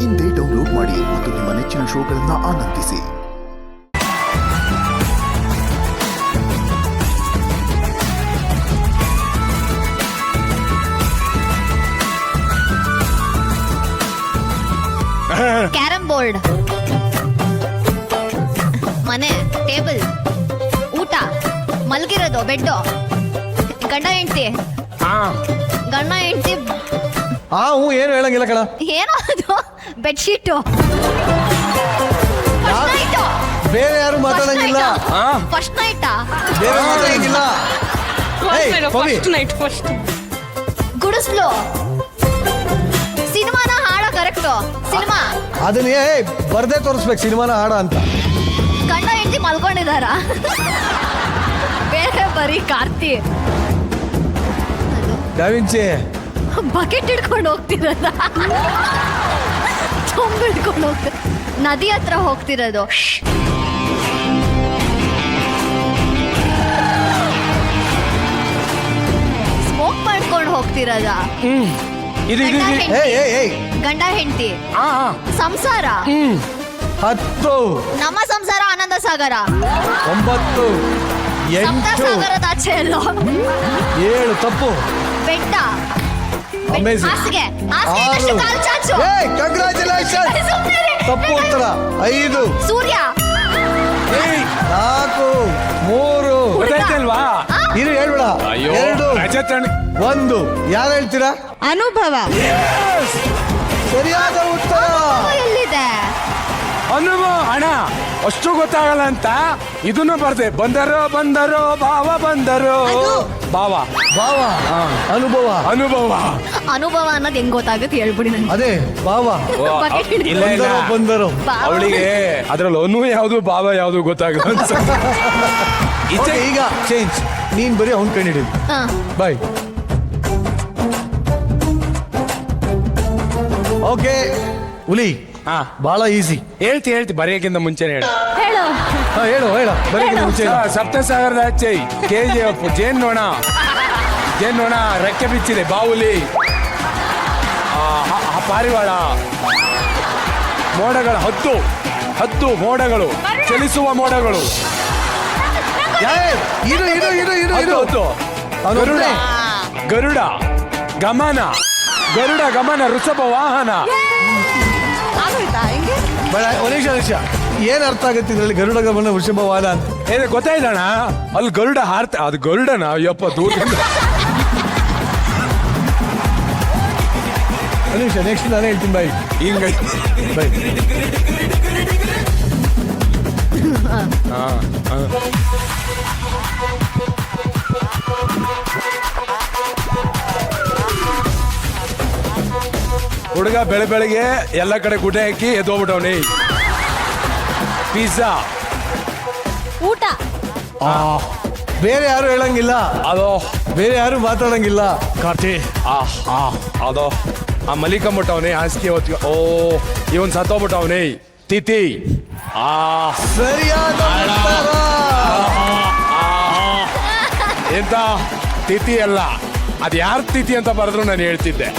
ಇಂದೇ ಡೌನ್ಲೋಡ್ ಮಾಡಿ ಮತ್ತು ನಿಮ್ಮ ನೆಚ್ಚಿನ ಶೋಗಳನ್ನು ಆನಂದಿಸಿ. ಕ್ಯಾರಂ ಬೋರ್ಡ್, ಮನೆ, ಟೇಬಲ್, ಊಟ, ಮಲ್ಗಿರೋದು, ಬೆಡ್ಡು, ಗಂಡ ಹೆಂಡತಿ, ಗಂಡ ಹೆಂಡತಿ. ಹ್ಞೂ ಏನು ಹೇಳಂಗಿಲ್ಲ ಕಣ. ಏನೋ ಅದು ಬೆಡ್ಶೀಟು, ಬೇರೆ ಯಾರು ಮಾತಾಡಂಗಿಲ್ಲ. ಫಸ್ಟ್ ನೈಟ್, ಬೇರೆ ಮಾತಾಡಂಗಿಲ್ಲ. ಗುಡಿಸ್ಲು, ಸಿನಿಮಾನ ಹಾಡ ಕರೆಕ್ಟು. ಸಿನಿಮಾ ಅದನ್ನೇ ಬರ್ದೇ ತೋರಿಸ್ಬೇಕು ಸಿನಿಮಾನ ಹಾಡ ಅಂತ. ಗಂಡ ಹೆಂಡತಿ ಮಲ್ಕೊಂಡಿದಾರ, ಬೇರೆ ಬರೀ ಕಾರ್ತಿ. ದಾವಿಂಚಿ ಬಕೆಟ್ ಹಿಡ್ಕೊಂಡು ಹೋಗ್ತಿರೋದ, ಚೊಂಬು ಹಿಡ್ಕೊಂಡು ಹೋಗ್ತಿರ, ನದಿ ಹತ್ರ ಹೋಗ್ತಿರೋದು, ಸ್ಮೋಕ್ ಮಾಡ್ಕೊಂಡು ಹೋಗ್ತಿರೋದ, ಗಂಡ ಹೆಂಡತಿ ಸಂಸಾರ, 10 ನಮ್ಮ ಸಂಸಾರ ಆನಂದ ಸಾಗರ, 9 8 ಸಾಗರದ ಆಚೆ ಎಲ್ಲ 7 ತಪ್ಪು. ಬೆಟ್ಟ, Amazing. ಹಾಸಿಗೆ, 6 ಕಾಲ್ ಚಾಚು, ಕಂಗ್ರಾಚುಲೇಷನ್. ತಪ್ಪು ಉತ್ತರ. 5 ಸೂರ್ಯ, 4 3 ಗೊತ್ತಾಯ್ತಲ್ವಾ? ಇದು ಹೇಳ್ಬೇಡ. 2 1 ಯಾರು ಹೇಳ್ತೀರಾ? ಅನುಭವ. ಸರಿಯಾದ ಉತ್ತರ. ಎಲ್ಲಿದೆ? ಅನುಭವ ಅಣ್ಣ, ಅಷ್ಟು ಗೊತ್ತಾಗಲ್ಲ ಅಂತ ಇದನ್ನು ಬರ್ದೆ. ಬಂದರು ಭಾವ ಬಂದರು, ಭಾವ ಭಾವ, ಅನುಭವ. ಅನುಭವ ಅನ್ನೋದು ಹೆಂಗ್ ಗೊತ್ತಾಗುತ್ತೆ ಹೇಳ್ಬಿಡಿ ನಂಗೆ. ಅದೇ ಭಾವ. ಇಲ್ಲ ಇಲ್ಲ, ಬಂದರು. ಅವಳಿಗೆ ಅದ್ರಲ್ಲಿ ಅನು ಯಾವ್ದು ಭಾವ ಯಾವ್ದು ಗೊತ್ತಾಗಲ್ಲ. ಈಗ ಚೇಂಜ್. ನೀನ್ ಬರೀ ಅವ್ನ್ ಕಂಡು ಹಿಡಿದು. ಬಾಯ್. ಓಕೆ ಹುಲಿ, ಬಹಳ ಈಸಿ. ಹೇಳ್ತಿ ಬರೆಯಕ್ಕಿಂತ ಮುಂಚೆನೆ ಹೇಳಿ. ಹೇಳು ಬರೀ ಮುಂಚೆ. ಸಪ್ತಸಾಗರದ ಆಚೆ KGF ಜೇನ್ ನೋಣ ರೆಕ್ಕೆ ಬಿಚ್ಚಿದೆ. ಬಾವುಲಿ, ಪಾರಿವಾಳ, ಮೋಡಗಳ 10 ಮೋಡಗಳು, ಚಲಿಸುವ ಮೋಡಗಳು. ಗರುಡ ಗಮನ ವೃಷಭ ವಾಹನ. ನಿಮಿಷ ಏನ್ ಅರ್ಥ ಆಗತ್ತೆ ಇದ್ರಲ್ಲಿ? ಗರುಡ ಗಮನ ವೃಷಭ ವಾಹನ ಅಂತ ಏನೇ ಗೊತ್ತಾಯ್ತಣ್ಣ? ಅಲ್ಲಿ ಗರುಡ ಅದು ಗರುಡನ ಅಯ್ಯಪ್ಪ ದೂರದಿಂದ. ನಿಮಿಷ, ನೆಕ್ಸ್ಟ್ ನಾನೇ ಹೇಳ್ತೀನಿ. ಬಾಯ್. ಹಿಂಗ ಬಾಯ್. ಹುಡುಗ ಬೆಳಗ್ಗೆ ಎಲ್ಲ ಕಡೆ ಗುಡ್ಡೆ ಹಾಕಿ ಎದ್ದೋಗ್ಬಿಟ್ಟವನಿ. ಪಿಜ್ಜಾ, ಊಟ, ಬೇರೆ ಯಾರು ಹೇಳಂಗಿಲ್ಲ, ಅದು ಬೇರೆ ಯಾರು ಮಾತಾಡಂಗಿಲ್ಲ. ಕಾರ್ತಿ ಅದು ಮಲಿಕೊಂಬಿಟ್ಟವನಿ ಹಾಸಿಗೆ ಹೊತ್ತಿಗೆ. ಇವನ್ ಸತ್ತೋಗ್ಬಿಟ್ಟವನಿ. ತಿಥಿ. ಸರಿಯಾದ ಉತ್ತರ. ಎಂತ ತಿಥಿ ಅಲ್ಲ, ಅದು ಯಾರ ತಿಥಿ ಅಂತ ಬರೆದ್ರು ನಾನು ಹೇಳ್ತಿದ್ದೆ.